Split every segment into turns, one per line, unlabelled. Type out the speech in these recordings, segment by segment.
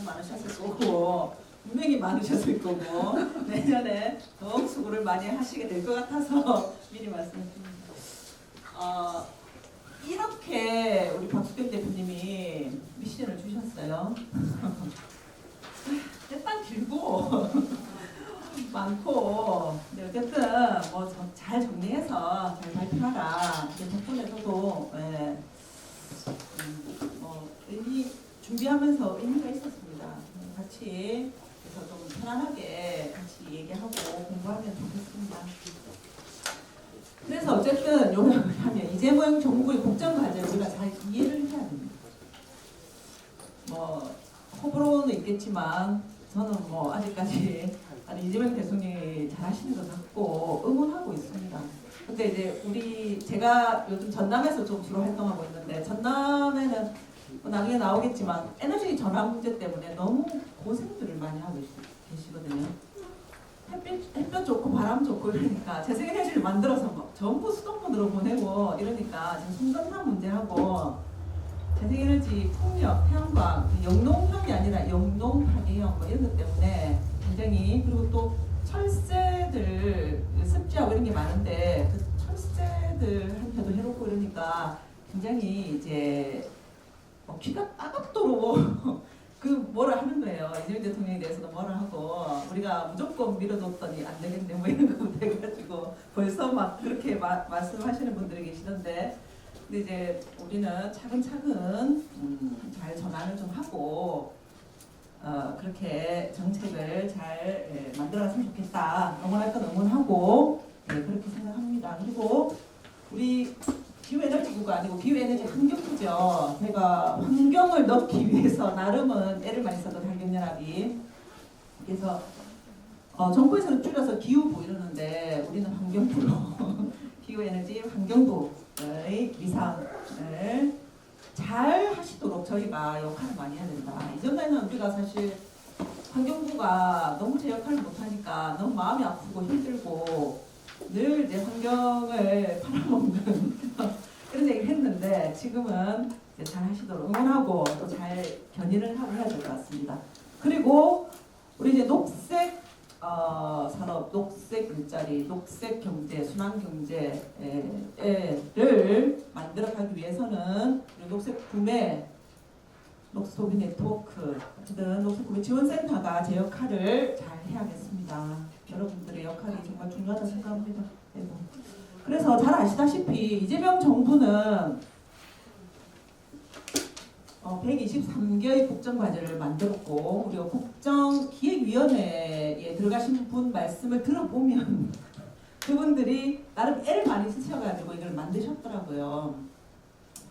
수고 많으셨을 거고 분명히 많으셨을 거고 내년에 더욱 수고를 많이 하시게 될 것 같아서 미리 말씀드립니다. 이렇게 우리 박수경 대표님이 미션을 주셨어요. 일단 길고 많고 어쨌든 뭐 잘 정리해서 잘 발표하라. 덕분에 저도 준비하면서 의미가 있었습니다. 같이 그래서 좀 편안하게 같이 얘기하고 공부하면 좋겠습니다. 그래서 어쨌든 요약을 하면 이재명 정부의 국정과제를 우리가 잘 이해를 해야 됩니다. 뭐 호불호는 있겠지만 저는 뭐 아직까지 이재명 대통령이 잘하시는 것 같고 응원하고 있습니다. 근데 이제 제가 요즘 전남에서 좀 주로 활동하고 있는데 전남에는 뭐 나중에 나오겠지만 에너지 전환 문제 때문에 너무 고생들을 많이 하고 계시거든요. 햇볕 좋고 바람 좋고 이러니까 재생에너지를 만들어서 막 전부 수도권으로 보내고 이러니까 지금 송전산 문제하고 재생에너지 풍력, 태양광, 영농형이 아니라 영농파괴형 뭐 이런 것 때문에 굉장히 그리고 또 철새들 습지하고 이런 게 많은데 그 철새들한테도 해롭고 이러니까 굉장히 이제 귀가 따갑도록 그 뭐라 하는 거예요. 이재명 대통령에 대해서도 뭐라 하고 우리가 무조건 밀어줬더니 안 되겠네 뭐 이런 거 돼가지고 벌써 막 그렇게 말씀하시는 분들이 계시던데 근데 이제 우리는 차근차근 잘 전환을 좀 하고 그렇게 정책을 잘 만들어갔으면 좋겠다. 응원할 건 응원하고 그렇게 생각합니다. 그리고 우리 기후에너지부가 아니고 기후에너지 환경부죠. 제가 환경을 넣기 위해서 나름은 애를 많이 썼던 환경연합이. 그래서 정부에서는 줄여서 기후부 이러는데 우리는 환경부로 기후에너지 환경부의 위상을 잘 하시도록 저희가 역할을 많이 해야 된다. 이전에는 우리가 사실 환경부가 너무 제 역할을 못하니까 너무 마음이 아프고 힘들고 늘 이제 환경을 팔아먹는 그런 얘기를 했는데 지금은 이제 잘 하시도록 응원하고 또 잘 견인을 하고 해야 될 것 같습니다. 그리고 우리 이제 녹색 산업, 녹색 일자리, 녹색 경제, 순환 경제를 만들어가기 위해서는 녹색 구매, 녹색 소비 네트워크, 어쨌든 녹색 구매 지원센터가 제 역할을 잘 해야겠습니다. 여러분들의 역할이 정말 중요하다고 생각합니다. 그래서 잘 아시다시피 이재명 정부는 123개의 국정과제를 만들었고 우리가 국정기획위원회에 들어가신 분 말씀을 들어보면 그분들이 나름 애를 많이 쓰셔가지고 이걸 만드셨더라고요.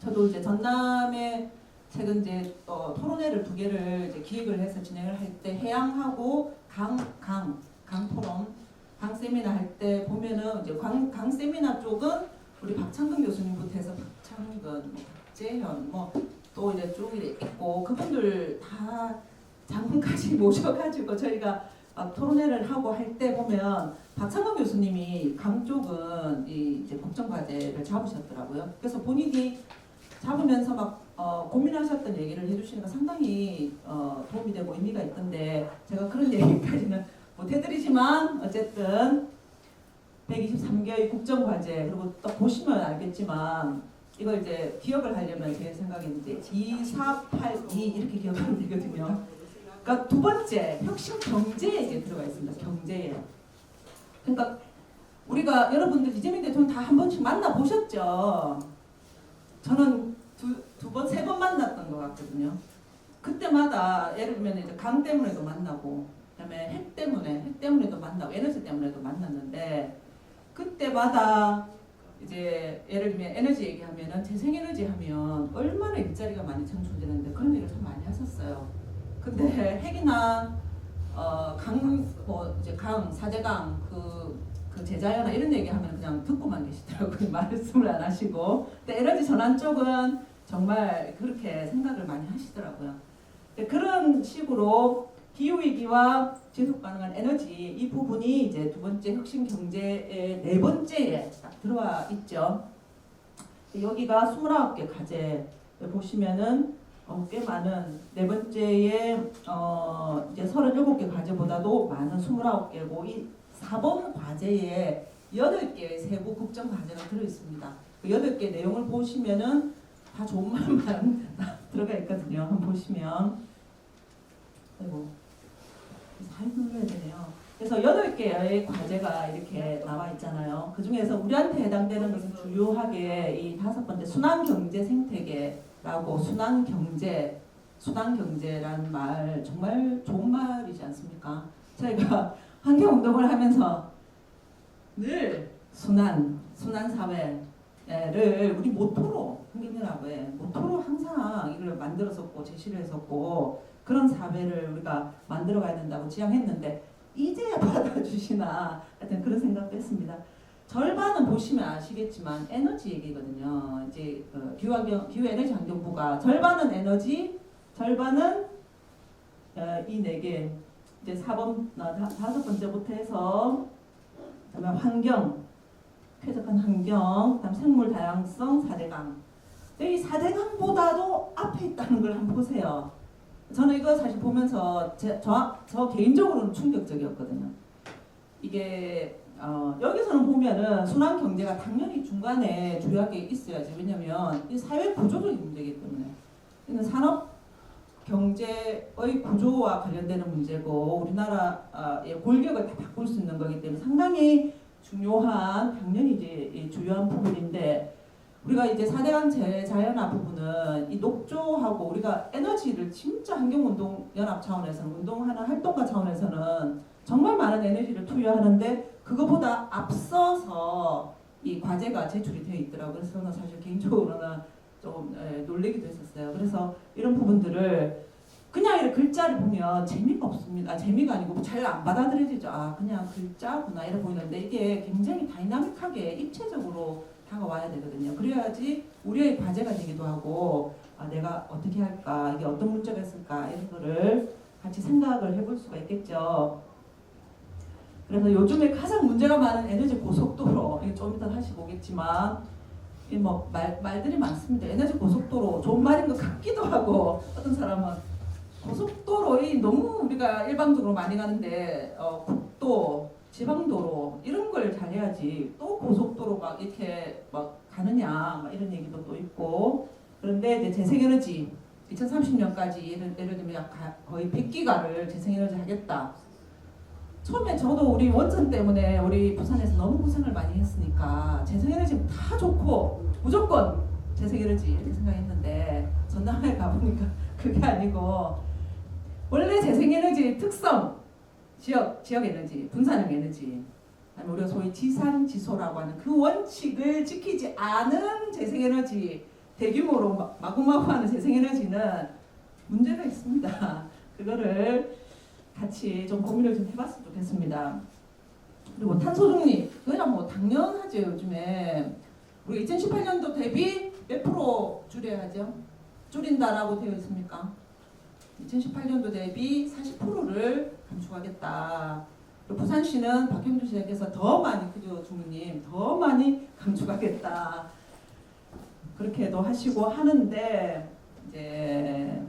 저도 이제 전남에 최근 이제 토론회를 2개를 이제 기획을 해서 진행을 할 때 해양하고 강 토론, 강 세미나 할 때 보면은 이제 강 세미나 쪽은 우리 박창근 교수님부터 해서 박창근, 박재현, 또 이제 쭉 있고 그분들 다 장군까지 모셔가지고 저희가 토론회를 하고 할 때 보면 박창근 교수님이 강 쪽은 이제 국정과제를 잡으셨더라고요. 그래서 본인이 잡으면서 막 고민하셨던 얘기를 해주시는 거 상당히 도움이 되고 의미가 있던데 제가 그런 얘기까지는 못 해드리지만 어쨌든 123개의 국정과제 그리고 또 보시면 알겠지만 이걸 이제 기억을 하려면 제 생각에는 이제 G482 이렇게 기억하면 되거든요. 그러니까 2번째 혁신 경제에 이제 들어가 있습니다. 경제에. 그러니까 우리가 여러분들 이재명 대통령 다 한 번씩 만나 보셨죠. 저는 두 번, 3번 만났던 것 같거든요. 그때마다 예를 들면 이제 강 때문에도 만나고, 그다음에 핵 때문에도 만나고, 에너지 때문에도 만났는데 그때마다 이제 예를 들면 에너지 얘기하면은 재생에너지 하면 얼마나 일자리가 많이 창출되는데 그런 얘기를 참 많이 하셨어요. 근데 핵이나 이제 사제강 그 제자연화 이런 얘기하면 그냥 듣고만 계시더라고요. 말씀을 안 하시고. 근데 에너지 전환 쪽은 정말 그렇게 생각을 많이 하시더라고요. 그런 식으로 기후위기와 지속가능한 에너지 이 부분이 이제 2번째 혁신 경제의 4번째에 딱 들어와 있죠. 여기가 29개 과제 보시면은 꽤 많은 네 번째에 이제 37개 과제보다도 많은 29개고 이 4번 과제에 8개의 세부 국정 과제가 들어 있습니다. 그 8개 내용을 보시면은 다 좋은 말만 들어가 있거든요. 한번 보시면 아이고 잘 눌러야 되네요. 그래서 8개의 과제가 이렇게 나와 있잖아요. 그 중에서 우리한테 해당되는 것은 주요하게 이 5번째 순환경제 생태계라고 순환경제라는 말 정말 좋은 말이지 않습니까? 저희가 환경운동을 하면서 늘 순환사회를 우리 모토로 환경연합의 모토로 항상 이걸 만들었었고 제시를 했었고 그런 사회를 우리가 만들어가야 된다고 지향했는데 이제야 받아주시나 하여튼 그런 생각도 했습니다. 절반은 보시면 아시겠지만 에너지 얘기거든요. 이제 기후에너지 환경부가 절반은 에너지, 절반은 이 4개 이제 5번째부터 해서 그다음에 환경, 쾌적한 환경, 그다음 생물 다양성 4대강. 이 4대강보다도 앞에 있다는 걸 한번 보세요. 저는 이거 사실 보면서 저 개인적으로는 충격적이었거든요. 이게 여기서는 보면은 순환 경제가 당연히 중간에 주요하게 있어야지. 왜냐면 이 사회 구조적인 문제이기 때문에. 이는 산업 경제의 구조와 관련되는 문제고 우리나라의 골격을 다 바꿀 수 있는 거기 때문에 상당히 중요한 당연히 이제 주요한 부분인데 우리가 이제 4대강 재자연화 부분은 이 녹조하고 우리가 에너지를 진짜 환경운동연합 차원에서는 운동하는 활동가 차원에서는 정말 많은 에너지를 투여하는데 그거보다 앞서서 이 과제가 제출이 되어 있더라고요. 그래서 저는 사실 개인적으로는 좀 놀래기도 했었어요. 그래서 이런 부분들을 그냥 이렇게 글자를 보면 재미가 없습니다. 재미가 아니고 잘 안 받아들여지죠. 그냥 글자구나 이래 보이는데 이게 굉장히 다이나믹하게 입체적으로 다가와야 되거든요. 그래야지 우리의 과제가 되기도 하고 내가 어떻게 할까, 이게 어떤 문제가 있을까 이런 거를 같이 생각을 해볼 수가 있겠죠. 그래서 요즘에 가장 문제가 많은 에너지 고속도로, 이게 좀 이따 다시 보겠지만 말들이 많습니다. 에너지 고속도로 좋은 말인 것 같기도 하고 어떤 사람은 고속도로이 너무 우리가 일방적으로 많이 가는데 국도, 지방도로 이런 걸 잘해야지 또 고속도로 막 이렇게 막 가느냐 막 이런 얘기도 또 있고 그런데 이제 재생에너지 2030년까지 예를 들면 거의 100기가를 재생에너지 하겠다. 처음에 저도 우리 원전 때문에 우리 부산에서 너무 고생을 많이 했으니까 재생에너지 다 좋고 무조건 재생에너지 이렇게 생각했는데 전남에 가보니까 그게 아니고 원래 재생에너지의 특성 지역 에너지, 분산형 에너지 아니면 우리가 소위 지산지소라고 하는 그 원칙을 지키지 않은 재생에너지 대규모로 마구마구하는 재생에너지는 문제가 있습니다. 그거를 같이 좀 고민을 좀 해봤으면 좋겠습니다. 그리고 탄소 중립, 그냥 뭐 당연하죠. 요즘에 우리 2018년도 대비 몇 프로 줄여야 하죠? 줄인다라고 되어 있습니까? 2018년도 대비 40%를 감축하겠다. 부산시는 박형준 시장께서 더 많이 그죠 주무님 더 많이 감축하겠다. 그렇게도 하시고 하는데 이제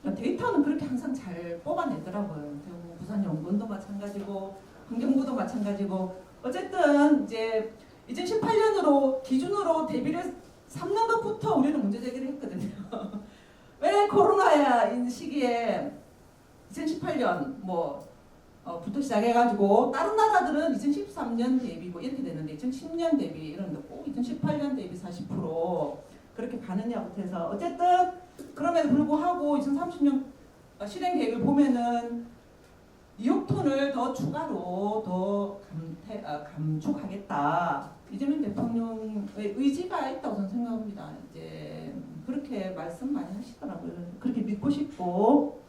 데이터는 그렇게 항상 잘 뽑아내더라고요. 부산연구원도 마찬가지고 환경부도 마찬가지고 어쨌든 이제 2018년으로 기준으로 대비를 3년 전부터 우리는 문제 제기를 했거든요. 왜 코로나인 시기에 2018년 부터 시작해가지고 다른 나라들은 2013년 대비고 이렇게 되는데 2010년 대비 이런 꼭 2018년 대비 40% 그렇게 가느냐부터 해서 어쨌든 그럼에도 불구하고 2030년 실행 계획을 보면은 2억 톤을 더 추가로 더 감축하겠다. 이재명 대통령의 의지가 있다고 저는 생각합니다. 이제 그렇게 말씀 많이 하시더라고요. 그렇게 믿고 싶고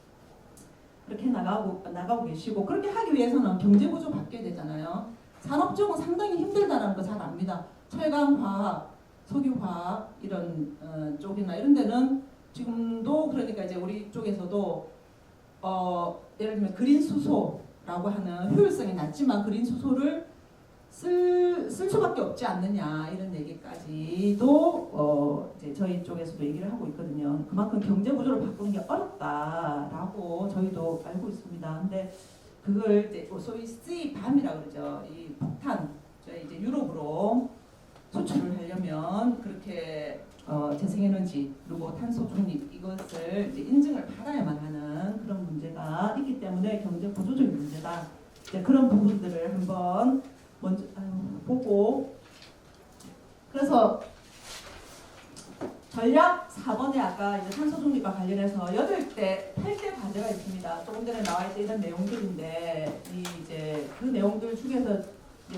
그렇게 나가고 계시고 그렇게 하기 위해서는 경제 구조 바뀌어야 되잖아요. 산업 쪽은 상당히 힘들다라는 거 잘 압니다. 철강, 화학, 석유, 화학 이런 쪽이나 이런 데는 지금도 그러니까 이제 우리 쪽에서도 예를 들면 그린 수소라고 하는 효율성이 낮지만 그린 수소를 쓸 수밖에 없지 않느냐 이런 얘기까지도 이제 저희 쪽에서도 얘기를 하고 있거든요. 그만큼 경제 구조를 바꾸는 게 어렵다라고 저희도 알고 있습니다. 근데 그걸 이제 소위 C-밤이라고 그러죠. 이 폭탄, 저희 이제 유럽으로 수출을 하려면 그렇게 재생에너지 그리고 탄소 중립 이것을 이제 인증을 받아야만 하는 그런 문제가 있기 때문에 경제 구조적인 문제다. 이제 그런 부분들을 한번 먼저 보고, 그래서 전략 4번에 아까 이제 탄소 중립과 관련해서 8대 과제가 있습니다. 조금 전에 나와 있는 내용들인데 이제 그 내용들 중에서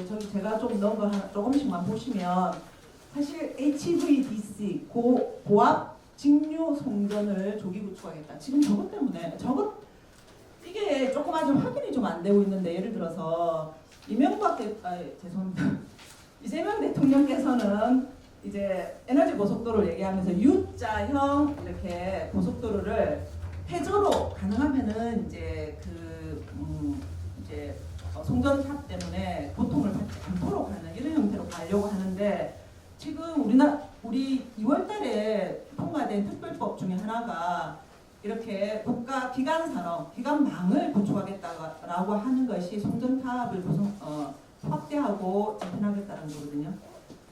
저기 제가 좀 넣은 거 하나 조금씩만 보시면, 사실 HVDC 고압 직류 송전을 조기 구축하겠다. 지금 저것 때문에 이게 조금 아직 확인이 좀 안 되고 있는데, 예를 들어서 죄송합니다. 이재명 대통령께서는 이제 에너지 고속도로를 얘기하면서 U자형 이렇게 고속도로를 해저로 가능하면은 이제 송전탑 때문에 고통을 받지 않도록 하는 이런 형태로 가려고 하는데, 지금 우리 2월달에 통과된 특별법 중에 하나가 이렇게 국가 기간 산업, 기간망을 구축하겠다라고 하는 것이 송전탑을 확대하고 재편하겠다는 거거든요.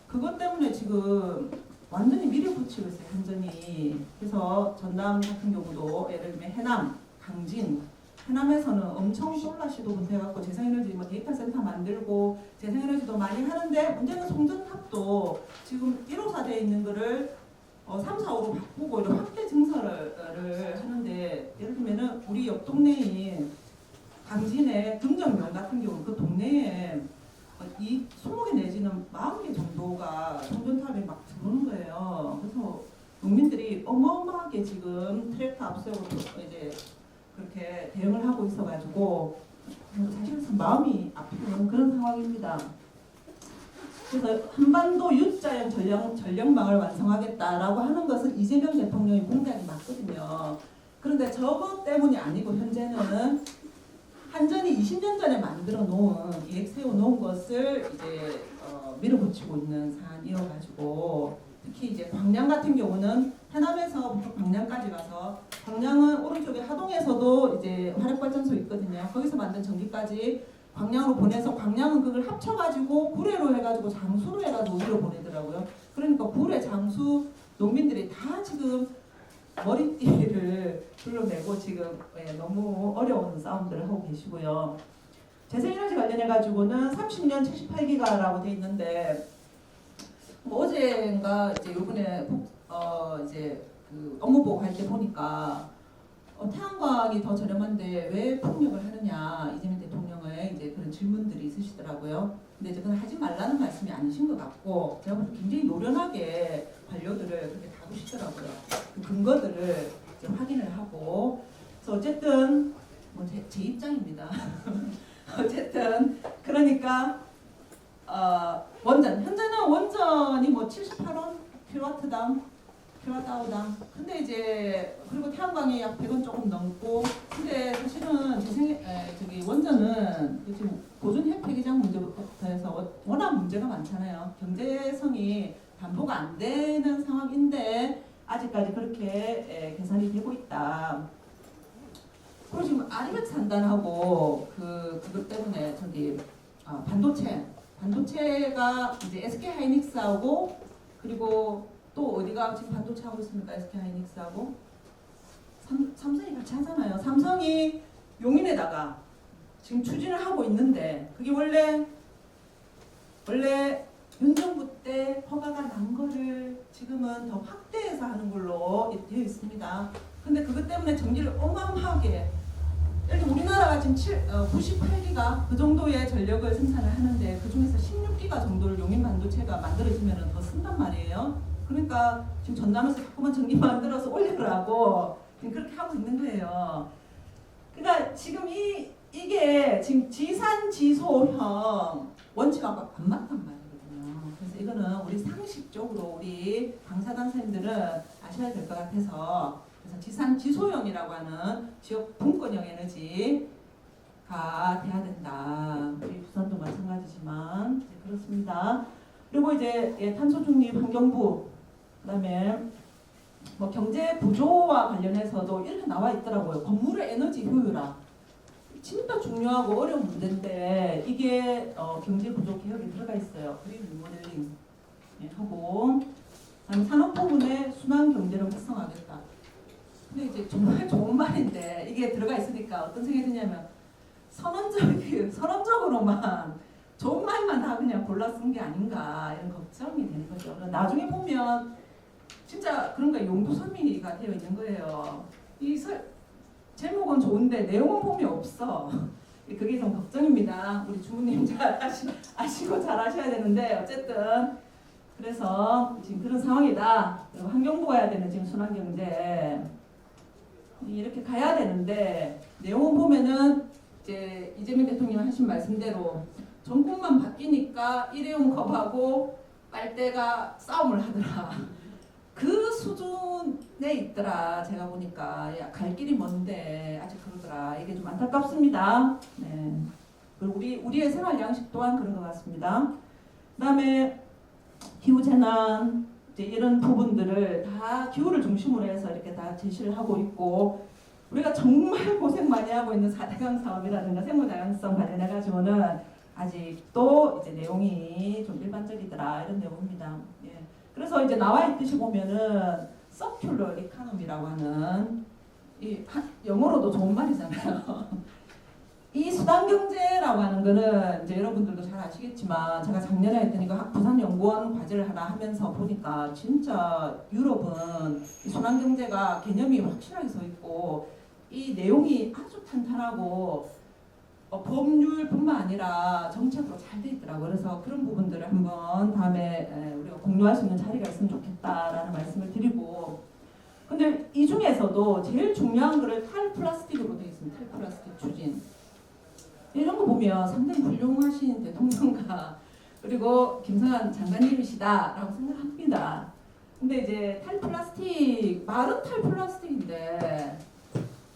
그것 때문에 지금 완전히 미를 붙이고 있어요, 완전히. 그래서 전남 같은 경우도 예를 들면 해남, 강진, 해남에서는 엄청 솔라 시도부터 해갖고 재생에너지 데이터 센터 만들고 재생에너지도 많이 하는데, 문제는 송전탑도 지금 1호사대에 있는 거를 3, 4호로 바꾸고 이런 확대 증설을 하는데, 예를 들면은 우리 옆 동네인 강진의 등정면 같은 경우 그 동네에 이 20개 내지는 40개 정도가 송전탑에 막 들어오는 거예요. 그래서 농민들이 어마어마하게 지금 트랙터 앞세우고 이제 그렇게 대응을 하고 있어가지고 사실은 마음이 아프는 그런 상황입니다. 그래서 한반도 U자형 전력망을 완성하겠다라고 하는 것은 이재명 대통령의 공약이 맞거든요. 그런데 저것 때문이 아니고 현재는 한전이 20년 전에 만들어 놓은 계획 세워 놓은 것을 이제 밀어붙이고 있는 사안이어가지고, 특히 이제 광양 같은 경우는 해남에서부터 광양까지 가서, 광양은 오른쪽에 하동에서도 이제 화력발전소 있거든요. 거기서 만든 전기까지 광양으로 보내서, 광양은 그걸 합쳐가지고 구례로 해가지고 장수로 해가지고 위로 보내더라고요. 그러니까 구례, 장수 농민들이 다 지금 머리띠를 둘러내고 지금 너무 어려운 싸움들을 하고 계시고요. 재생에너지 관련해가지고는 30년 78기가라고 돼 있는데, 어제인가 이제 요번에 이제 그 업무보고 할 때 보니까 태양광이 더 저렴한데 왜 폭력을 하느냐, 이재명 대통령의 이제 그런 질문들이 있으시더라고요. 근데 이제 그건 하지 말라는 말씀이 아니신 것 같고, 제가 보기엔 굉장히 노련하게 관료들을 그렇게 다루시더라고요. 그 근거들을 이제 확인을 하고, 그래서 어쨌든 뭐 제 입장입니다. 어쨌든 그러니까 현재는 원전이 뭐 78원 킬로와트당. 근데 이제 그리고 태양광이 약 100원 조금 넘고, 근데 사실은 원전은 지금 보존 폐기장 문제부터 해서 워낙 문제가 많잖아요. 경제성이 담보가 안 되는 상황인데 아직까지 그렇게 계산이 되고 있다. 그리고 지금 아리베트 산단하고 그것 때문에 반도체가 이제 SK 하이닉스하고, 그리고 또 어디가 지금 반도체 하고 있습니까? SK 하이닉스하고 삼성이 같이 하잖아요. 삼성이 용인에다가 지금 추진을 하고 있는데, 그게 원래 윤 정부 때 허가가 난 거를 지금은 더 확대해서 하는 걸로 되어 있습니다. 근데 그것 때문에 전기를 어마어마하게, 예를 들어 우리나라가 지금 98기가 그 정도의 전력을 생산을 하는데, 그 중에서 16기가 정도를 용인 반도체가 만들어지면 더 쓴단 말이에요. 그러니까 지금 전남에서 자꾸만 전기 만들어서 올리라고 지금 그렇게 하고 있는 거예요. 그러니까 지금 이게 지금 지산지소형 원칙하고 안 맞단 말이거든요. 그래서 이거는 우리 상식적으로 우리 강사단 선생님들은 아셔야 될 것 같아서, 그래서 지산지소형이라고 하는 지역 분권형 에너지, 돼야 된다. 우리 부산도 마찬가지지만 그렇습니다. 그리고 이제 탄소 중립 환경부, 그다음에 뭐 경제 부조와 관련해서도 이렇게 나와 있더라고요. 건물의 에너지 효율화. 진짜 중요하고 어려운 문제인데 이게 경제 부조 개혁에 들어가 있어요. 그린 리모델링 하고, 그다음에 산업 부문의 순환 경제를 활성화하겠다. 근데 이제 정말 좋은 말인데 이게 들어가 있으니까 어떤 생각이 드냐면 선언적으로만 좋은 말만 다 그냥 골라 쓴 게 아닌가 이런 걱정이 되는 거죠. 나중에 보면 진짜 그런 거 용도설명이 되어 있는 거예요. 제목은 좋은데 내용은 보면 없어. 그게 좀 걱정입니다. 우리 주무님 잘 아시고 잘 하셔야 되는데 어쨌든 그래서 지금 그런 상황이다. 그리고 환경부가 해야 되는 지금 순환경제 이렇게 가야 되는데 내용을 보면은 이제 이재명 대통령이 하신 말씀대로 정권만 바뀌니까 일회용 컵하고 빨대가 싸움을 하더라. 그 수준에 있더라. 제가 보니까 갈 길이 먼데 아직 그러더라. 이게 좀 안타깝습니다. 네. 그리고 우리의 생활 양식 또한 그런 것 같습니다. 그다음에 기후 재난 이제 이런 부분들을 다 기후를 중심으로 해서 이렇게 다 제시를 하고 있고, 우리가 정말 고생 많이 하고 있는 4대강 사업이라든가 생물 다양성 관련해 가지고는 아직도 이제 내용이 좀 일반적이더라 이런 내용입니다. 예. 그래서 이제 나와 있듯이 보면은 서큘러 이코노미라고 하는 영어로도 좋은 말이잖아요. 이 수단경제라고 하는 거는 이제 여러분들도 잘 아시겠지만 제가 작년에 했던 이거 부산연구원 과제를 하나 하면서 보니까 진짜 유럽은 이 순환경제가 개념이 확실하게 서 있고 이 내용이 아주 탄탄하고 법률뿐만 아니라 정책으로 잘 돼 있더라고요. 그래서 그런 부분들을 한번 다음에 우리가 공유할 수 있는 자리가 있으면 좋겠다라는 말씀을 드리고, 근데 이 중에서도 제일 중요한 거를 탈플라스틱으로 되어 있습니다. 탈플라스틱 추진. 이런 거 보면 상당히 훌륭하신 대통령과 그리고 김성한 장관님이시다라고 생각합니다. 근데 이제 탈플라스틱, 말은 탈플라스틱인데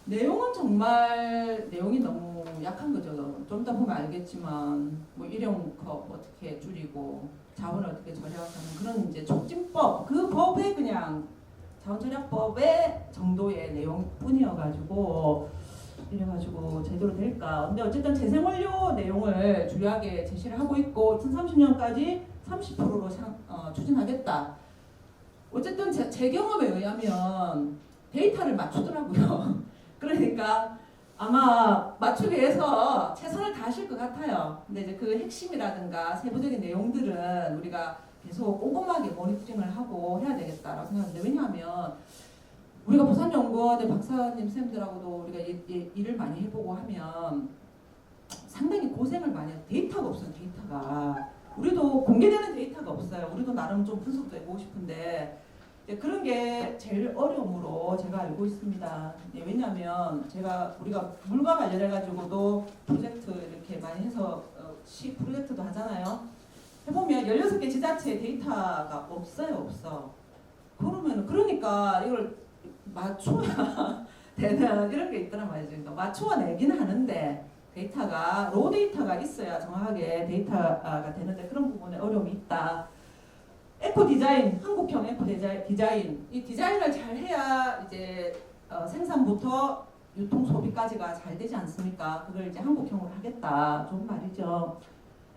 내용은 정말 내용이 너무 약한 거죠. 좀 더 보면 알겠지만 뭐 일회용컵 어떻게 줄이고 자원을 어떻게 절약하는 그런 이제 촉진법, 그 법에 그냥 자원절약법의 정도의 내용뿐이어가지고 이래가지고 제대로 될까. 근데 어쨌든 재생원료 내용을 주요하게 제시를 하고 있고 2030년까지 30%로 추진하겠다. 어쨌든 제 경험에 의하면 데이터를 맞추더라고요. 그러니까 아마 맞추기 위해서 최선을 다하실 것 같아요. 근데 이제 그 핵심이라든가 세부적인 내용들은 우리가 계속 꼼꼼하게 모니터링을 하고 해야 되겠다라고 생각하는데, 왜냐하면 우리가 부산연구원의 박사님 쌤들하고도 우리가 일을 많이 해보고 하면 상당히 고생을 많이 해요. 데이터가 없어요. 데이터가. 우리도 공개되는 데이터가 없어요. 우리도 나름 좀 분석도 해보고 싶은데 그런 게 제일 어려움으로 제가 알고 있습니다. 왜냐하면 우리가 물과 관련해 가지고도 프로젝트 이렇게 많이 해서 시 프로젝트도 하잖아요. 해보면 16개 지자체 데이터가 없어. 그러니까 이걸 맞춰야 되는 이런 게 있더란 말이죠. 그러니까 맞춰내긴 하는데 데이터가 로 데이터가 있어야 정확하게 데이터가 되는데 그런 부분에 어려움이 있다. 에코 디자인, 한국형 에코 디자인, 이 디자인을 잘 해야 이제 생산부터 유통 소비까지가 잘 되지 않습니까? 그걸 이제 한국형으로 하겠다. 좋은 말이죠.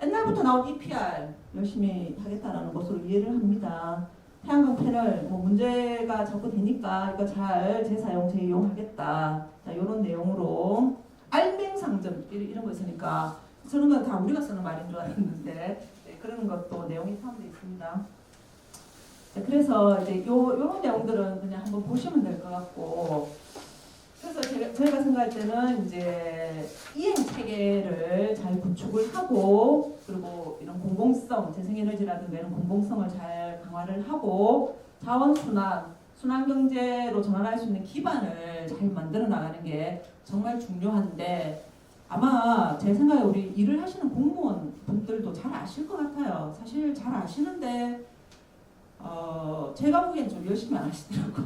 옛날부터 나온 EPR 열심히 하겠다라는 것으로 이해를 합니다. 태양광 패널 문제가 자꾸 되니까 이거 잘 재사용 재이용하겠다. 자, 이런 내용으로 알맹상점 이런 거 있으니까 저런 건 다 우리가 쓰는 말인 줄 알았는데 그런 것도 내용이 포함되어 있습니다. 그래서 이제 요런 내용들은 그냥 한번 보시면 될 것 같고, 그래서 저희가 생각할 때는 이제 이행 체계를 잘 구축을 하고, 그리고 이런 공공성, 재생에너지라든가 이런 공공성을 잘 강화를 하고 자원 순환 경제로 전환할 수 있는 기반을 잘 만들어 나가는 게 정말 중요한데, 아마 제 생각에 우리 일을 하시는 공무원 분들도 잘 아실 것 같아요. 사실 잘 아시는데 제가 보기엔 좀 열심히 안 하시더라고.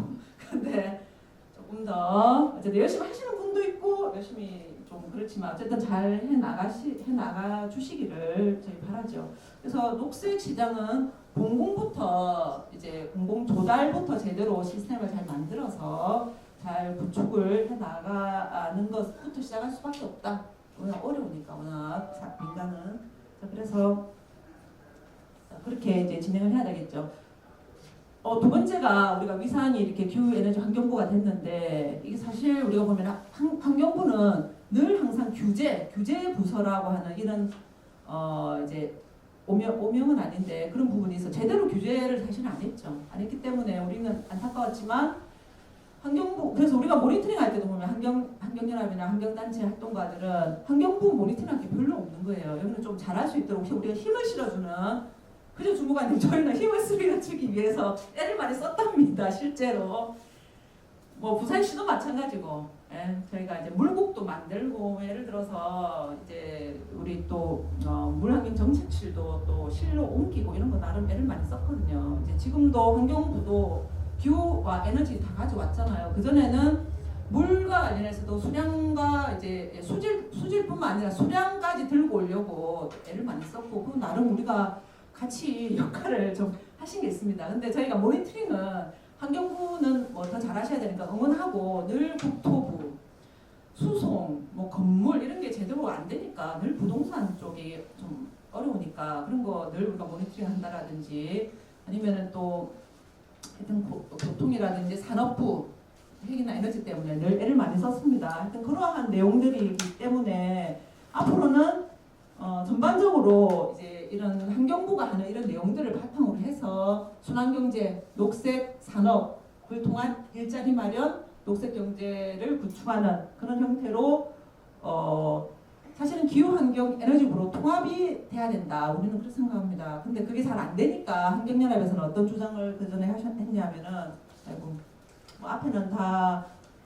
근데 조금 더 열심히 하시는 분도 있고 열심히 좀 그렇지만 어쨌든 잘 해나가 주시기를 저희 바라죠. 그래서 녹색 시장은 공공부터 이제 공공 조달부터 제대로 시스템을 잘 만들어서 잘 구축을 해나가는 것부터 시작할 수밖에 없다. 워낙 어려우니까 워낙 민간은. 자, 그래서 그렇게 이제 진행을 해야 되겠죠. 두 번째가 우리가 위상이 이렇게 기후에너지 환경부가 됐는데 이게 사실 우리가 보면 환경부는 늘 항상 규제 부서라고 하는 이런 이제 오명은 아닌데 그런 부분이 있어 제대로 규제를 사실은 안 했죠. 안 했기 때문에 우리는 안타까웠지만 환경부 그래서 우리가 모니터링 할 때도 보면 환경연합이나 환경단체 활동가들은 환경부 모니터링 할 게 별로 없는 거예요. 여기는 좀 잘할 수 있도록 우리가 힘을 실어주는 그죠 주무관님 저희는 힘을 실어주기 위해서 애를 많이 썼답니다. 실제로 뭐 부산시도 마찬가지고 저희가 이제 물국도 만들고 예를 들어서 이제 우리 또 물환경정책실도 또 실로 옮기고 이런 거 나름 애를 많이 썼거든요. 이제 지금도 환경부도 기후와 에너지 다 가져왔잖아요. 그 전에는 물과 관련해서도 수량과 이제 수질뿐만 아니라 수량까지 들고 오려고 애를 많이 썼고 그 나름 우리가 같이 역할을 좀 하신 게 있습니다. 근데 저희가 모니터링은 환경부는 뭐 더 잘하셔야 되니까 응원하고 늘 국토부, 수송, 뭐 건물 이런 게 제대로 안 되니까 늘 부동산 쪽이 좀 어려우니까 그런 거 늘 우리가 모니터링 한다라든지 아니면은 또 하여튼 교통이라든지 산업부 핵이나 에너지 때문에 늘 애를 많이 썼습니다. 하여튼 그러한 내용들이기 때문에 앞으로는 전반적으로 이제 이런 환경부가 하는 이런 내용들을 바탕으로 해서 순환경제, 녹색 산업을 통한 일자리 마련, 녹색 경제를 구축하는 그런 형태로 사실은 기후환경 에너지부로 통합이 돼야 된다. 우리는 그렇게 생각합니다. 근데 그게 잘 안 되니까 환경연합에서는 어떤 주장을 그 전에 했냐면은 뭐 앞에는 다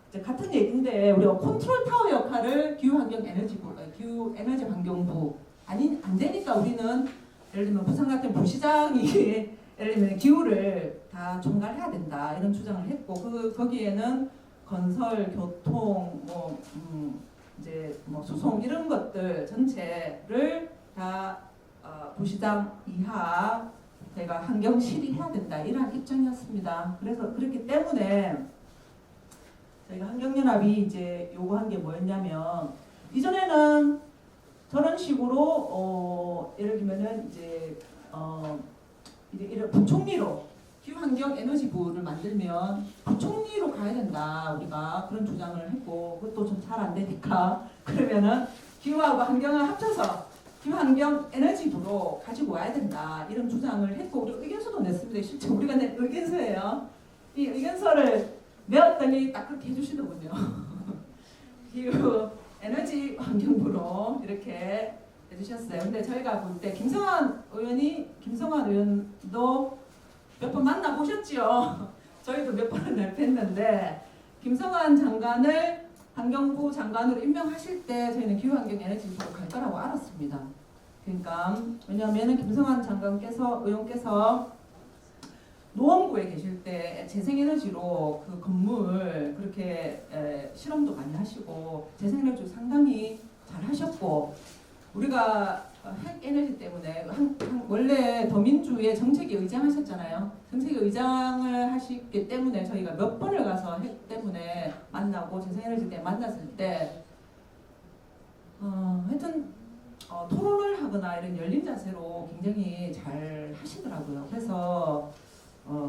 이제 같은 얘기인데 우리가 컨트롤 타워 역할을 기후환경 에너지부, 기후 에너지 환경부 안 되니까 우리는 예를 들면 부산 같은 부시장이 예를 들면 기후를 다 총괄해야 된다 이런 주장을 했고 거기에는 건설, 교통, 이제 뭐 수송 이런 것들 전체를 다 부시장 이하 저희가 환경실이 해야 된다 이러한 입장이었습니다. 그래서 그렇기 때문에 저희가 환경연합이 이제 요구한 게 뭐였냐면 이전에는 저런 식으로 예를 들면은 이제 이런 부총리로 기후환경에너지부를 만들면 부총리로 가야 된다 우리가 그런 주장을 했고 그것도 좀 잘 안 되니까 그러면은 기후하고 환경을 합쳐서 기후환경에너지부로 가지고 와야 된다 이런 주장을 했고 우리 의견서도 냈습니다. 실제 우리가 낸 의견서예요. 이 의견서를 내었더니 딱 그렇게 해주시더군요. 기후 에너지 환경부로 이렇게 해주셨어요. 근데 저희가 볼 때 김성환 의원도 몇 번 만나보셨죠? 저희도 몇 번을 뵀는데 김성환 장관을 환경부 장관으로 임명하실 때 저희는 기후환경에너지부로 갈 거라고 알았습니다. 그러니까 왜냐하면 김성환 의원께서 노원구에 계실 때 재생에너지로 그 건물 그렇게 실험도 많이 하시고 재생에너지 상당히 잘 하셨고 우리가 핵에너지 때문에 원래 더민주의 정책위 의장 하셨잖아요. 정책위 의장을 하시기 때문에 저희가 몇 번을 가서 핵 때문에 만나고 재생에너지 때문에 만났을 때 하여튼 토론을 하거나 이런 열린 자세로 굉장히 잘 하시더라고요. 그래서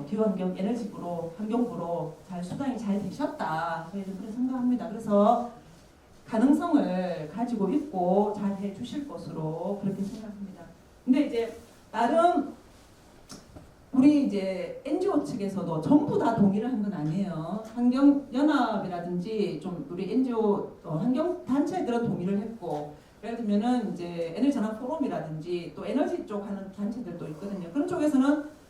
기후환경 에너지부로 환경부로 수당이 잘 되셨다. 저희는 그렇게 생각합니다. 그래서 가능성을 가지고 있고 잘 해주실 것으로 그렇게 생각합니다. 근데 이제 나름 우리 이제 NGO 측에서도 전부 다 동의를 한 건 아니에요. 환경연합이라든지 좀 우리 NGO 환경 단체들은 동의를 했고 예를 들면은 이제 에너지 전환 포럼이라든지 또 에너지 쪽 하는 단체들도 있거든요. 그런 쪽에서는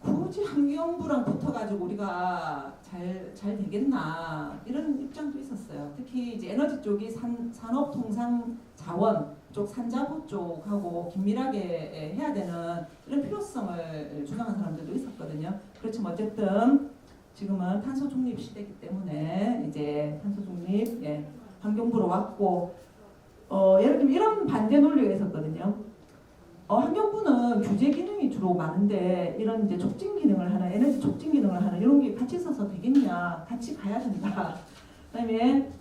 굳이 환경부랑 붙어가지고 우리가 잘 되겠나 이런 입장도 있었어요. 특히 이제 에너지 쪽이 산업통상자원 쪽 산자부 쪽하고 긴밀하게 해야 되는 이런 필요성을 주장한 사람들도 있었거든요. 그렇지만 어쨌든 지금은 탄소 중립 시대이기 때문에 이제 탄소 중립 환경부로 왔고 예를 들면 이런 반대 논리가 있었거든요. 환경부는 규제 기능이 주로 많은데 이런 이제 촉진 기능을 하는 에너지 촉진 기능을 하는 이런 게 같이 있어서 되겠냐? 같이 가야 된다. 그다음에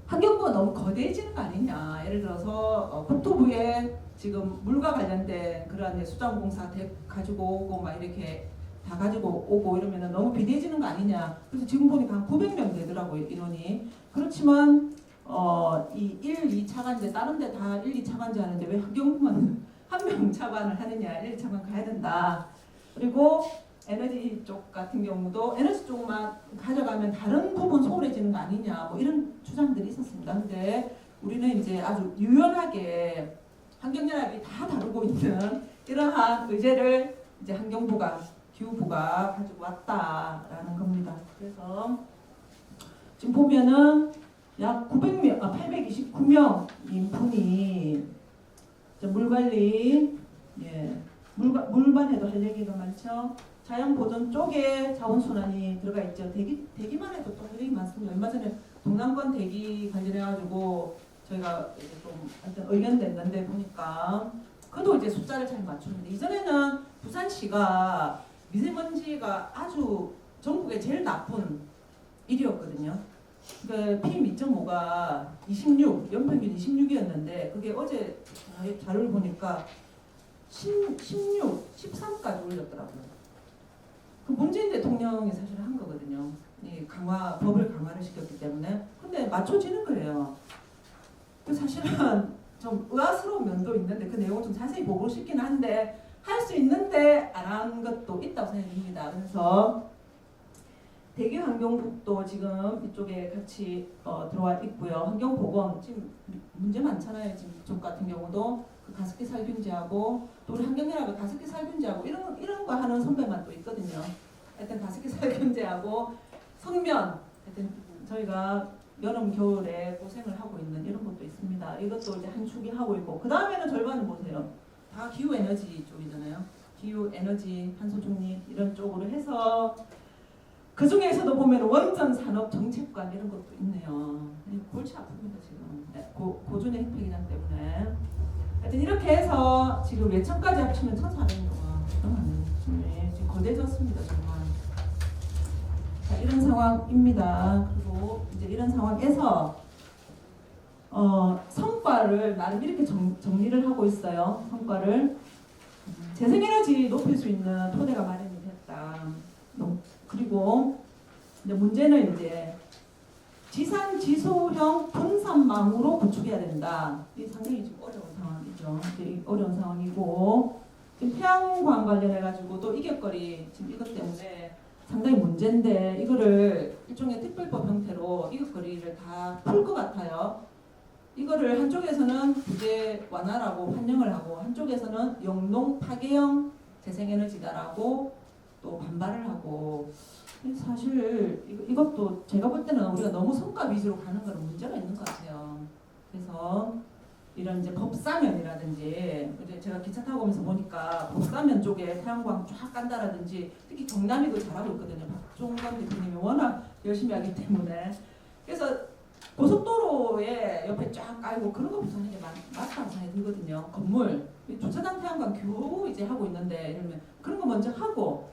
환경부가 너무 거대해지는 거 아니냐? 예를 들어서 국토부에 지금 물과 관련된 그러한 수자원공사 가지고 오고 막 이렇게 다 가지고 오고 이러면 너무 비대해지는 거 아니냐? 그래서 지금 보니까 한 900명 되더라고요 인원이. 그렇지만 이 1, 2차관제 다른 데 다 1, 2차관제 하는데 왜 환경부만 한 명 차관을 하느냐. 1, 2차관 가야 된다. 그리고 에너지 쪽 같은 경우도 에너지 쪽만 가져가면 다른 부분 소홀해지는 거 아니냐. 뭐 이런 주장들이 있었습니다. 근데 우리는 이제 아주 유연하게 환경연합이 다 다루고 있는 이러한 의제를 이제 환경부가 기후부가 가지고 왔다라는 겁니다. 그래서 지금 보면은 약 829명인 분이 물관리, 물만 해도 할 얘기가 많죠. 자연보존 쪽에 자원순환이 들어가 있죠. 대기만 해도 또 할 얘기 많습니다. 얼마 전에 동남권 대기 관련해가지고 저희가 이제 좀 의견 냈는데 보니까 그도 이제 숫자를 잘 맞추는데 이전에는 부산시가 미세먼지가 아주 전국에 제일 나쁜 일이었거든요. 그 PM 2.5가 26, 연평균 26이었는데 그게 어제 자료를 보니까 16, 13까지 올렸더라고요. 그 문재인 대통령이 사실 한 거거든요. 이 법을 강화를 시켰기 때문에. 근데 맞춰지는 거예요. 그 사실은 좀 의아스러운 면도 있는데 그 내용을 좀 자세히 보고 싶긴 한데 할 수 있는데 안 한 것도 있다고 생각합니다. 그래서 대기환경국도 지금 이쪽에 같이 들어와 있고요. 환경보건 지금 문제 많잖아요. 지금 이쪽 같은 경우도 그 가습기 살균제하고 또 우리 환경연합에 가습기 살균제하고 이런 거 하는 선배만 또 있거든요. 하여튼 가습기 살균제하고 성면 하여튼 저희가 여름 겨울에 고생을 하고 있는 이런 것도 있습니다. 이것도 이제 한 축이 하고 있고 그 다음에는 절반은 보세요. 다 기후 에너지 쪽이잖아요. 기후 에너지 탄소 중립 이런 쪽으로 해서 그 중에서도 보면 원전 산업 정책관 이런 것도 있네요. 골치 아픕니다 지금. 고준의 혜택이기 때문에. 하여튼 이렇게 해서 지금 예천까지 합치면 1,400명. 지금 거대졌습니다 정말. 자, 이런 상황입니다. 그리고 이제 이런 상황에서 성과를 나름 이렇게 정리를 하고 있어요. 성과를 재생에너지 높일 수 있는 토대가 마련이 됐다. 그리고 이제 문제는 이제 지산 지소형 분산망으로 구축해야 된다. 이게 상당히 좀 어려운 상황이죠. 어려운 상황이고 지금 태양광 관련해 가지고 또 이격거리 지금 이것 때문에 상당히 문제인데 이거를 일종의 특별법 형태로 이것거리를 다 풀 것 같아요. 이거를 한쪽에서는 규제 완화라고 환영을 하고 한쪽에서는 영농 파괴형 재생에너지다라고 또 반발을 하고 사실 이것도 제가 볼 때는 우리가 너무 성과 위주로 가는 거는 문제가 있는 것 같아요. 그래서 이런 이제 법사면이라든지 이제 제가 기차 타고 오면서 보니까 법사면 쪽에 태양광 쫙 깐다라든지 특히 경남이 그 잘하고 있거든요. 박종건 대표님이 워낙 열심히 하기 때문에 그래서 고속도로에 옆에 쫙 깔고 그런 것부터 하는 게 맞다고 생각이 들거든요. 건물 주차장 태양광 겨우 이제 하고 있는데 이러면 그런 거 먼저 하고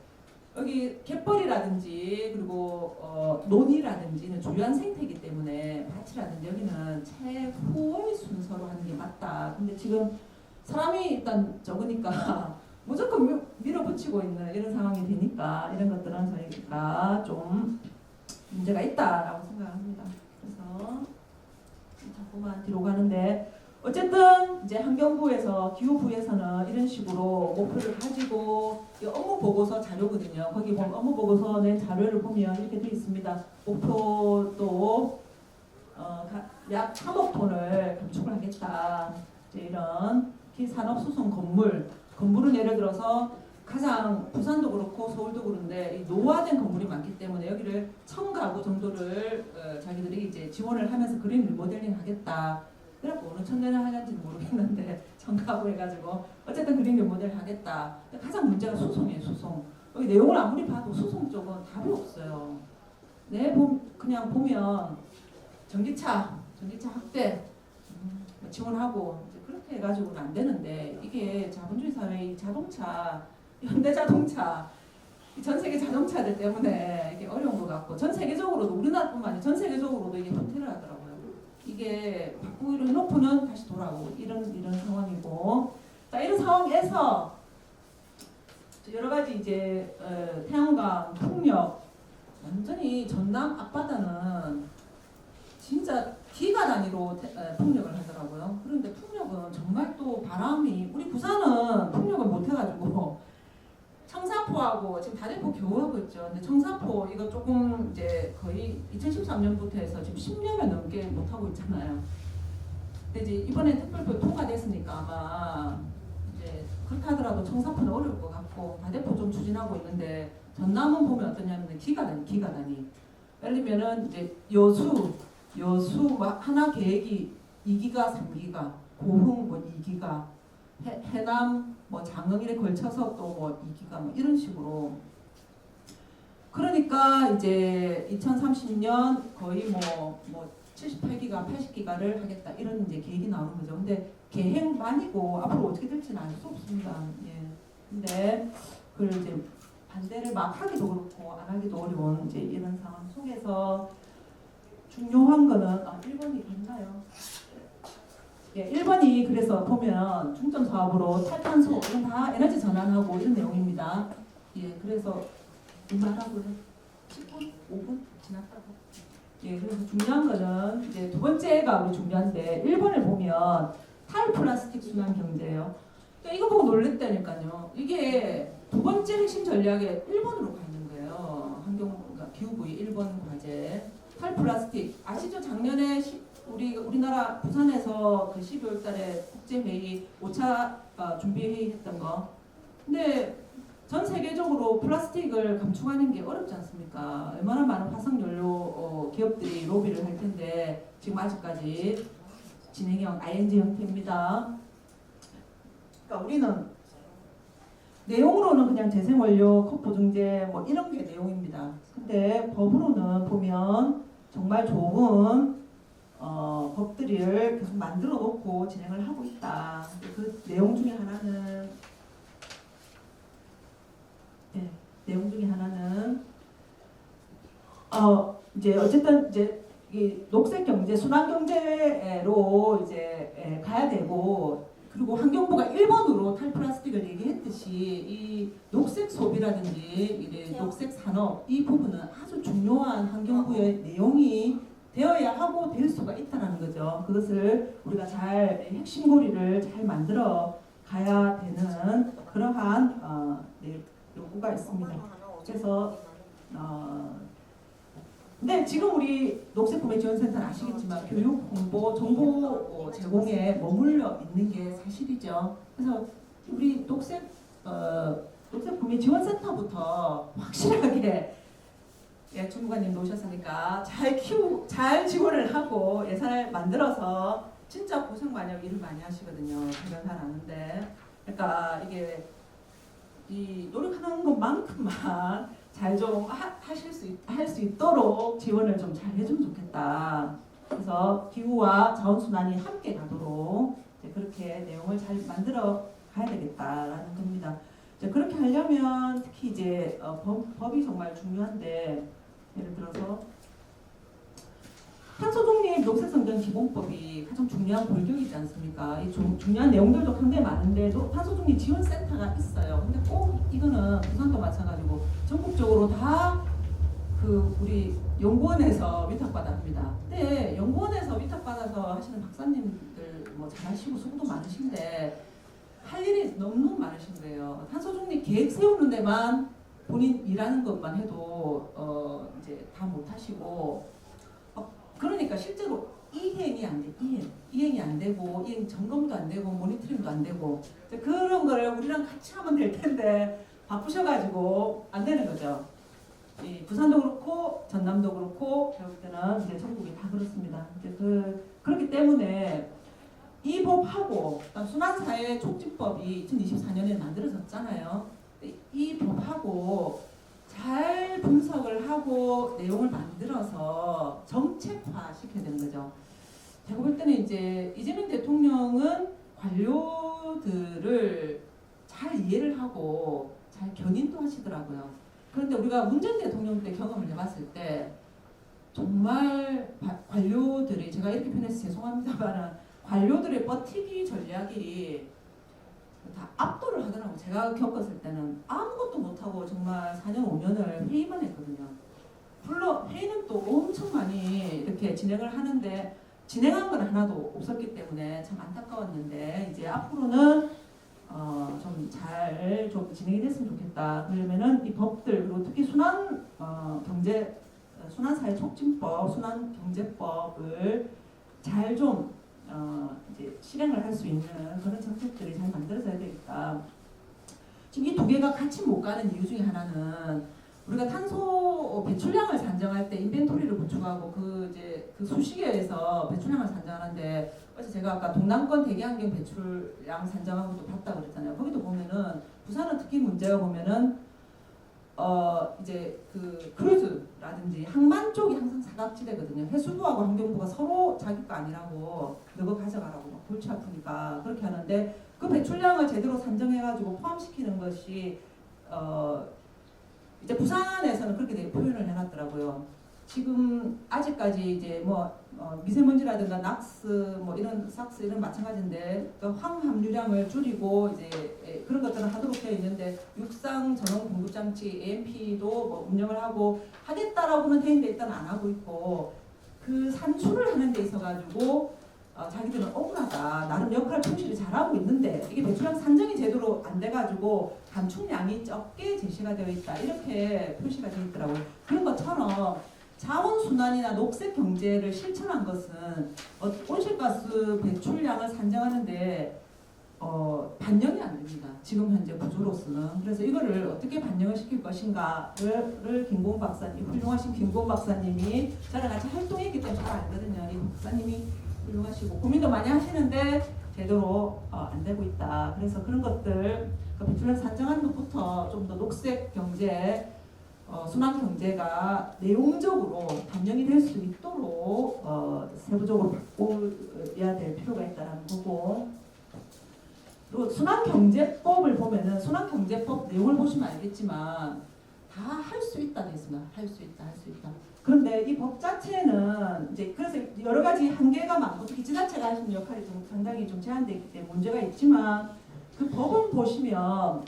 여기 갯벌이라든지 그리고 논이라든지는 주요한 생태이기 때문에 밭이라든지 여기는 최후의 순서로 하는 게 맞다. 근데 지금 사람이 일단 적으니까 무조건 밀어붙이고 있는 이런 상황이 되니까 이런 것들은 저희가 좀 문제가 있다라고 생각합니다. 그래서 자꾸만 뒤로 가는데 어쨌든 이제 환경부에서 기후부에서는 이런 식으로 목표를 가지고 업무 보고서 자료거든요. 거기 보면 업무 보고서 낸 자료를 보면 이렇게 되어 있습니다. 목표도 약 3억 톤을 감축을 하겠다. 이제 이런 산업수송 건물은 예를 들어서 가장 부산도 그렇고 서울도 그런데 이 노화된 건물이 많기 때문에 여기를 1,000가구 정도를 자기들이 이제 지원을 하면서 그린 리모델링 하겠다. 그래갖고 어느 천년을 하는지는 모르겠는데 1,000가구 해가지고 어쨌든 그린 리모델 하겠다. 가장 문제가 수송이에요. 수송. 여기 내용을 아무리 봐도 수송 쪽은 답이 없어요. 그냥 보면 전기차 확대 지원하고 이제 그렇게 해가지고는 안 되는데 이게 자본주의 사회의 자동차, 현대자동차, 전 세계 자동차들 때문에 이게 어려운 것 같고 전 세계적으로도 우리나라뿐만 아니라 전 세계적으로도 이게 후퇴를 하더라고요. 이게 바꾸기로 해놓고는 다시 돌아오고 이런 상황이고 자 이런 상황에서 여러 가지 이제 태양광 풍력 완전히 전남 앞바다는 진짜 기가 단위로 풍력을 하더라고요. 그런데 풍력은 정말 또 바람이 우리 부산은 풍력을 못 해가지고 청사포하고 지금 다대포 겨우 하고 있죠. 근데 청사포 이거 조금 이제 거의 2013년부터 해서 지금 10년을 넘게 못 하고 있잖아요. 근데 이제 이번에 특별법 통과됐으니까 아마 이제 그렇게 하더라도 청사포는 어려울 것 같고 다대포 좀 추진하고 있는데 전남은 보면 어떠냐면 기가 단위. 예를 들면은 이제 여수 하나 계획이 2기가, 3기가, 고흥 뭐 2기가, 해남 뭐 장흥일에 걸쳐서 또 뭐 2기가 뭐 이런 식으로. 그러니까 이제 2030년 거의 뭐 78기가, 80기가를 하겠다 이런 이제 계획이 나오는 거죠. 근데 계획만이고 앞으로 어떻게 될지는 알 수 없습니다. 예. 근데 그걸 이제 반대를 막 하기도 그렇고 안 하기도 어려운 이제 이런 상황 속에서 중요한 거는 1번이 있나요? 예, 1번이 그래서 보면 중점 사업으로 탈탄소 이건 다 에너지 전환하고 이런 내용입니다. 예, 그래서 말하고요. 10분, 5분 지났다고. 예, 그래서 중요한 거는 이제 두 번째가 우리 중요한데 1번을 보면 탈플라스틱 순환 경제예요. 그러니까 이거 보고 놀랬다니까요. 이게 두 번째 핵심 전략에 1번으로 가 있는 거예요. 그러니까 기후부의 1번 과제. 탈플라스틱 아시죠? 작년에 우리나라 부산에서 그 12월 달에 국제회의 5차 준비회의 했던 거. 근데 전 세계적으로 플라스틱을 감축하는 게 어렵지 않습니까? 얼마나 많은 화석연료 기업들이 로비를 할 텐데 지금 아직까지 진행형 ING 형태입니다. 그러니까 우리는 내용으로는 그냥 재생원료, 컵 보증제 뭐 이런 게 내용입니다. 근데 법으로는 보면 정말 좋은 법들을 계속 만들어 놓고 진행을 하고 있다. 그 내용 중에 하나는 이제 어쨌든 이제 이 녹색 경제, 순환 경제로 이제 가야 되고 그리고 환경부가 1번으로 탈플라스틱을 얘기했듯이 이 녹색 소비라든지 녹색 산업 이 부분은 아주 중요한 환경부의 내용이 되어야 하고 될 수가 있다는 거죠. 그것을 우리가 잘 핵심고리를 잘 만들어 가야 되는 그러한 요구가 있습니다. 그래서 근데 지금 우리 녹색구매지원센터는 아시겠지만 교육, 홍보, 정보 제공에 머물러 있는 게 사실이죠. 그래서 우리 녹색구매지원센터부터 확실하게 주무관님도 오셨으니까 잘 지원을 하고 예산을 만들어서 진짜 고생 많이 하고 일을 많이 하시거든요. 그런 잘 아는데 그러니까 이게 이 노력하는 것만큼만 잘 좀 할 수 있도록 지원을 좀 잘 해주면 좋겠다. 그래서 기후와 자원순환이 함께 가도록 이제 그렇게 내용을 잘 만들어 가야 되겠다라는 겁니다. 이제 그렇게 하려면 특히 이제 법이 정말 중요한데 예를 들어서 탄소중립 녹색성장 기본법이 가장 중요한 골격이지 않습니까? 이 중요한 내용들도 굉장히 많은데 탄소중립 지원센터가 있어요. 근데 꼭 이거는 부산도 마찬가지고 전국적으로 다 그 우리 연구원에서 위탁받아 합니다. 근데 연구원에서 위탁받아서 하시는 박사님들 뭐 잘하시고 수고도 많으신데 할 일이 너무 많으신 거예요. 탄소중립 계획 세우는 데만 본인 일하는 것만 해도 이제 다 못하시고 그러니까 실제로 이행이 안 돼. 이행이 안 되고 이행 점검도 안 되고 모니터링도 안 되고 그런 거를 우리랑 같이 하면 될 텐데 바쁘셔가지고 안 되는 거죠. 이 부산도 그렇고 전남도 그렇고 배울 때는 이제 전국이 다 그렇습니다. 이제 그렇기 때문에 이 법하고 순환사회 촉진법이 2024년에 만들어졌잖아요. 이 법하고 잘 분석을 하고 내용을 만들어서 정책화 시켜야 되는 거죠. 제가 볼 때는 이제 이재명 대통령은 관료들을 잘 이해를 하고 잘 견인도 하시더라고요. 그런데 우리가 문 전 대통령 때 경험을 해봤을 때 정말 관료들이, 제가 이렇게 표현해서 죄송합니다만, 관료들의 버티기 전략이 다 압도를 하더라고요. 제가 겪었을 때는 아무것도 못하고 정말 4년 5년을 회의만 했거든요. 물론 회의는 또 엄청 많이 이렇게 진행을 하는데 진행한 건 하나도 없었기 때문에 참 안타까웠는데, 이제 앞으로는 좀 잘 좀 진행이 됐으면 좋겠다. 그러면은 이 법들, 그리고 특히 순환사회촉진법, 순환경제법을 잘 좀 이제 실행을 할 수 있는 그런 정책들이 잘 만들어져야 되겠다. 지금 이 두 개가 같이 못 가는 이유 중에 하나는, 우리가 탄소 배출량을 산정할 때 인벤토리를 구축하고 그 수식에서 배출량을 산정하는데, 그래서 제가 아까 동남권 대기환경 배출량 산정하고 또 봤다고 그랬잖아요. 거기도 보면은 부산은 특히 문제가 보면은 이제 그 크루즈라든지 항만 쪽이 항상 사각지대거든요. 해수부하고 환경부가 서로 자기 거 아니라고 너거 가져가라고 막 골치 아프니까 그렇게 하는데, 그 배출량을 제대로 산정해가지고 포함시키는 것이 이제 부산에서는 그렇게 표현을 해놨더라고요. 지금 아직까지 이제 미세먼지라든가 낙스 이런 삭스 이런 마찬가지인데, 그러니까 황 함유량을 줄이고 이제 그런 것들은 하도록 되어 있는데, 육상 전원 공급 장치 AMP도 운영을 하고 하겠다라고는 돼 있는데 일단 안 하고 있고, 그 산출을 하는 데 있어 가지고 자기들은 억울하다, 나름 역할을 충실히 잘하고 있는데 이게 배출량 산정이 제대로 안 돼가지고 감축량이 적게 제시가 되어 있다, 이렇게 표시가 되어 있더라고요. 그런 것처럼 자원순환이나 녹색 경제를 실천한 것은 온실가스 배출량을 산정하는데 반영이 안 됩니다. 지금 현재 구조로서는. 그래서 이거를 어떻게 반영을 시킬 것인가를 김고은 박사님, 훌륭하신 김고은 박사님이 저랑 같이 활동했기 때문에 잘 알거든요. 이 박사님이 훌륭하시고 고민도 많이 하시는데 제대로 안 되고 있다. 그래서 그런 것들, 배출량 산정하는 것부터 좀 더 녹색 경제, 순환 경제가 내용적으로 반영이 될 수 있도록 세부적으로 바꿔야 될 필요가 있다는 거고, 그리고 순환경제법을 보면은 순환경제법 내용을 보시면 알겠지만 다 할 수 있다 돼 있습니다. 할 수 있다. 그런데 이 법 자체는 이제 그래서 여러 가지 한계가 많고, 특히 지자체가 하시는 역할이 좀 상당히 좀 제한되어 있기 때문에 문제가 있지만, 그 법을 보시면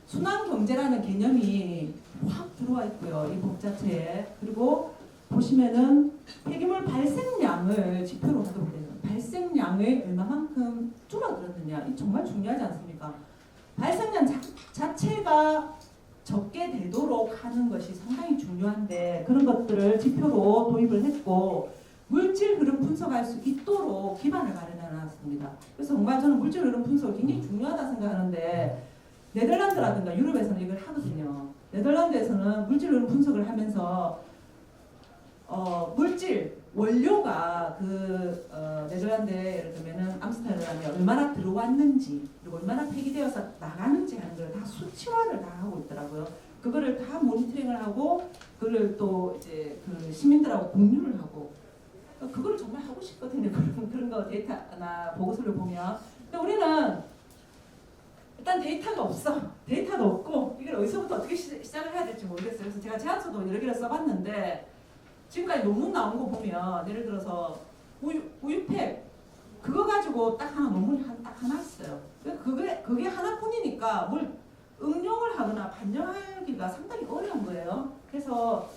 순환경제라는 개념이 확 들어와 있고요, 이 법 자체에. 그리고 보시면은 폐기물 발생량을 지표로 하도록 되어 있어요. 발생량을 얼마만큼 줄어들었느냐, 이 정말 중요하지 않습니까? 발생량 자체가 적게 되도록 하는 것이 상당히 중요한데, 그런 것들을 지표로 도입을 했고, 물질 흐름 분석할 수 있도록 기반을 마련해 놨습니다. 그래서 정말 저는 물질 흐름 분석이 굉장히 중요하다 생각하는데, 네덜란드라든가 유럽에서는 이걸 하거든요. 네덜란드에서는 물질 흐름 분석을 하면서 물질 원료가 네덜란드에 예를 들면은 암스테르담에 얼마나 들어왔는지, 그리고 얼마나 폐기되어서 나가는지 하는 걸 다 수치화를 다 하고 있더라고요. 그거를 다 모니터링을 하고, 그걸 또 이제 그 시민들하고 공유를 하고, 그거를 정말 하고 싶거든요. 그런 거 데이터나 보고서를 보면. 근데 우리는 일단 데이터가 없어. 데이터도 없고, 이걸 어디서부터 어떻게 시작을 해야 될지 모르겠어요. 그래서 제가 제안서도 여러 개를 써봤는데, 지금까지 논문 나온 거 보면, 예를 들어서 우유팩 그거 가지고 딱 하나 논문이 딱 하나 있어요. 그게 하나뿐이니까 뭘 응용을 하거나 반영하기가 상당히 어려운 거예요. 그래서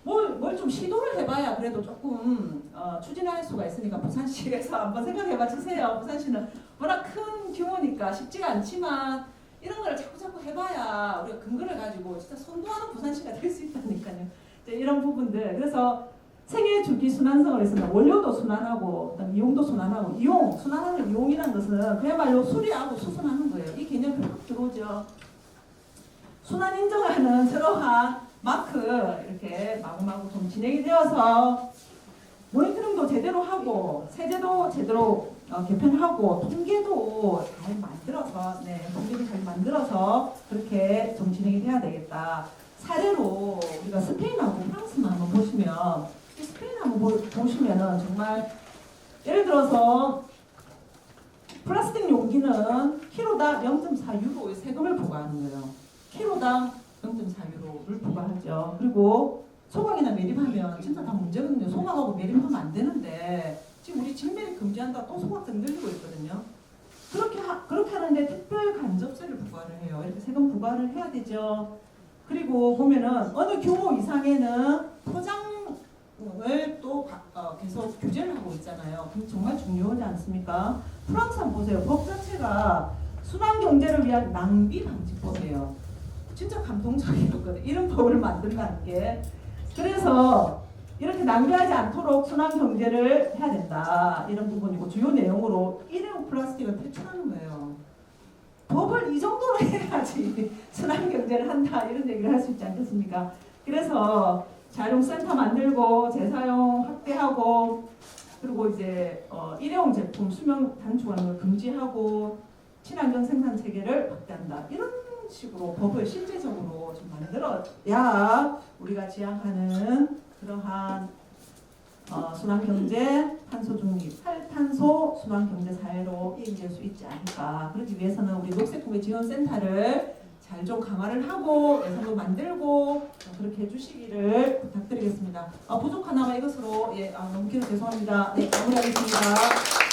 뭘 좀 시도를 해봐야 그래도 조금 추진할 수가 있으니까, 부산시에서 한번 생각해봐 주세요. 부산시는 워낙 큰 규모니까 쉽지가 않지만 이런 걸 자꾸 해봐야 우리가 근거를 가지고 진짜 선도하는 부산시가 될 수 있다니까요. 이런 부분들. 그래서 생애 주기 순환성을 했습니다. 원료도 순환하고, 그다음 이용도 순환하고, 순환하는 이용이라는 것은 그야말로 수리하고 수순하는 거예요. 이 개념이 확 들어오죠. 순환 인정하는 새로운 마크 이렇게 마구마구 좀 진행이 되어서 모니터링도 제대로 하고, 세제도 제대로 개편하고, 통계도 잘 만들어서 그렇게 좀 진행이 돼야 되겠다. 사례로 우리가 스페인하고 프랑스만 한번 보시면, 스페인 한번 보시면은 정말 예를 들어서 플라스틱 용기는 키로당 0.4유로의 세금을 부과하는 거예요. 키로당 0.4유로를 부과하죠. 그리고 소각이나 매립하면 진짜 다 문제거든요. 소각하고 매립하면 안 되는데 지금 우리 직매립 금지한다 또 소각세 늘리고 있거든요. 그렇게 하는데 특별 간접세를 부과를 해요. 이렇게 세금 부과를 해야 되죠. 그리고 보면은 어느 규모 이상에는 포장을 또 계속 규제를 하고 있잖아요. 그럼 정말 중요하지 않습니까? 프랑스 한번 보세요. 법 자체가 순환 경제를 위한 낭비 방지법이에요. 진짜 감동적이었거든요. 이런 법을 만든다는 게. 그래서 이렇게 낭비하지 않도록 순환 경제를 해야 된다. 이런 부분이고 주요 내용으로 일회용 플라스틱을 퇴출하는 거예요. 법을 이 정도로 해야지 순환 경제를 한다 이런 얘기를 할 수 있지 않겠습니까? 그래서 재활용센터 만들고 재사용 확대하고 그리고 이제 일회용 제품 수명 단축하는 걸 금지하고 친환경 생산 체계를 확대한다. 이런 식으로 법을 실제적으로 좀 만들어야 우리가 지향하는 그러한 순환경제, 탄소 중립, 탈탄소 순환경제 사회로 이행될 수 있지 않을까. 그러기 위해서는 우리 녹색공예 지원센터를 잘 좀 강화를 하고 예산도 만들고 그렇게 해주시기를 부탁드리겠습니다. 부족하나마 이것으로 너무 길어 죄송합니다. 네, 마무리하겠습니다.